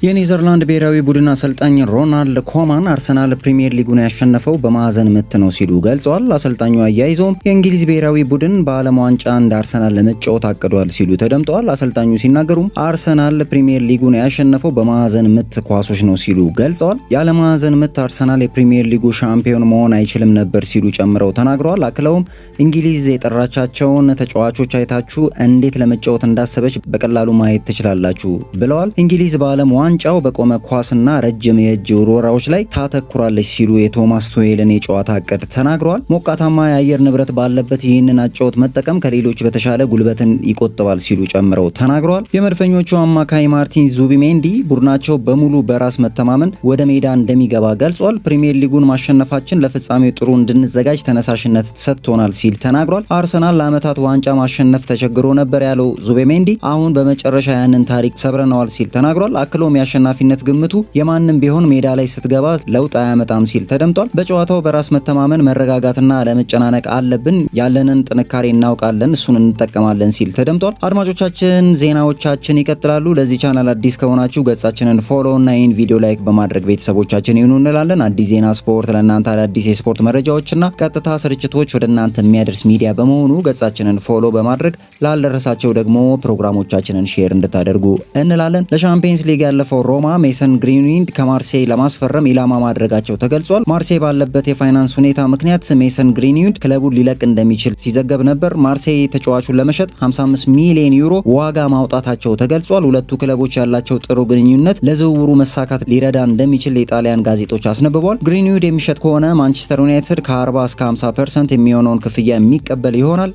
የኔዘርላንድ ብሔራዊ ቡድን አሰልጣኝ ሮናልድ ኮማን አርሰናል ፕሪሚየር ሊጉን ያሸነፈው በማዕዘን ምት ነው ሲሉ ገልጸዋል። አሰልጣኙ አያይዘውም የእንግሊዝ ብሔራዊ ቡድን በዓለም ዋንጫ እንደ አርሰናል ለመጫወት አቅዷል ሲሉ ተደምጠዋል። አሰልጣኙ ሲናገሩም አርሰናል ፕሪሚየር ሊጉን ያሸነፈው በማዕዘን ምት ኳሶች ነው ሲሉ ገልጸዋል። ያለ ማዕዘን ምት አርሰናል የፕሪሚየር ሊጉ ሻምፒዮን መሆን አይችልም ነበር ሲሉ ጨምረው ተናግረዋል። አክለውም እንግሊዝ የጠራቻቸውን ተጫዋቾች አይታችሁ እንዴት ለመጫወት እንዳሰበች በቀላሉ ማየት ትችላላችሁ ብለዋል። እንግሊዝ በዓለም ዋንጫው በቆመ ኳስና ረጅም የእጅ ውርወራዎች ላይ ታተኩራለች ሲሉ የቶማስ ቱሄልን የጨዋታ እቅድ ተናግረዋል። ሞቃታማ የአየር ንብረት ባለበት ይህንን አጨዋወት መጠቀም ከሌሎች በተሻለ ጉልበትን ይቆጥባል ሲሉ ጨምረው ተናግረዋል። የመድፈኞቹ አማካይ ማርቲን ዙቢሜንዲ ቡድናቸው በሙሉ በራስ መተማመን ወደ ሜዳ እንደሚገባ ገልጿል። ፕሪሚየር ሊጉን ማሸነፋችን ለፍጻሜው ጥሩ እንድንዘጋጅ ተነሳሽነት ሰጥቶናል ሲል ተናግሯል። አርሰናል ለዓመታት ዋንጫ ማሸነፍ ተቸግሮ ነበር ያለው ዙቢሜንዲ አሁን በመጨረሻ ያንን ታሪክ ሰብረነዋል ሲል ተናግሯል። አክሎም የአሸናፊነት ግምቱ የማንም ቢሆን ሜዳ ላይ ስትገባ ለውጥ አያመጣም ሲል ተደምጧል። በጨዋታው በራስ መተማመን መረጋጋትና አለመጨናነቅ አለብን፣ ያለንን ጥንካሬ እናውቃለን፣ እሱን እንጠቀማለን ሲል ተደምጧል። አድማጮቻችን ዜናዎቻችን ይቀጥላሉ። ለዚህ ቻናል አዲስ ከሆናችሁ ገጻችንን ፎሎ እና ይህን ቪዲዮ ላይክ በማድረግ ቤተሰቦቻችን ይሁኑ እንላለን። አዲስ ዜና ስፖርት ለእናንተ አዳዲስ የስፖርት መረጃዎችና ቀጥታ ስርጭቶች ወደ እናንተ የሚያደርስ ሚዲያ በመሆኑ ገጻችንን ፎሎ በማድረግ ላልደረሳቸው ደግሞ ፕሮግራሞቻችንን ሼር እንድታደርጉ እንላለን። ለሻምፒየንስ ሊግ ያለፈው ሮማ ሜሰን ግሪንዊድ ከማርሴይ ለማስፈረም ኢላማ ማድረጋቸው ተገልጿል። ማርሴይ ባለበት የፋይናንስ ሁኔታ ምክንያት ሜሰን ግሪንዊድ ክለቡን ሊለቅ እንደሚችል ሲዘገብ ነበር። ማርሴይ ተጫዋቹን ለመሸጥ 55 ሚሊዮን ዩሮ ዋጋ ማውጣታቸው ተገልጿል። ሁለቱ ክለቦች ያላቸው ጥሩ ግንኙነት ለዝውውሩ መሳካት ሊረዳ እንደሚችል የጣሊያን ጋዜጦች አስነብበዋል። ግሪንዊድ የሚሸጥ ከሆነ ማንቸስተር ዩናይትድ ከ40 እስከ 50% የሚሆነውን ክፍያ የሚቀበል ይሆናል።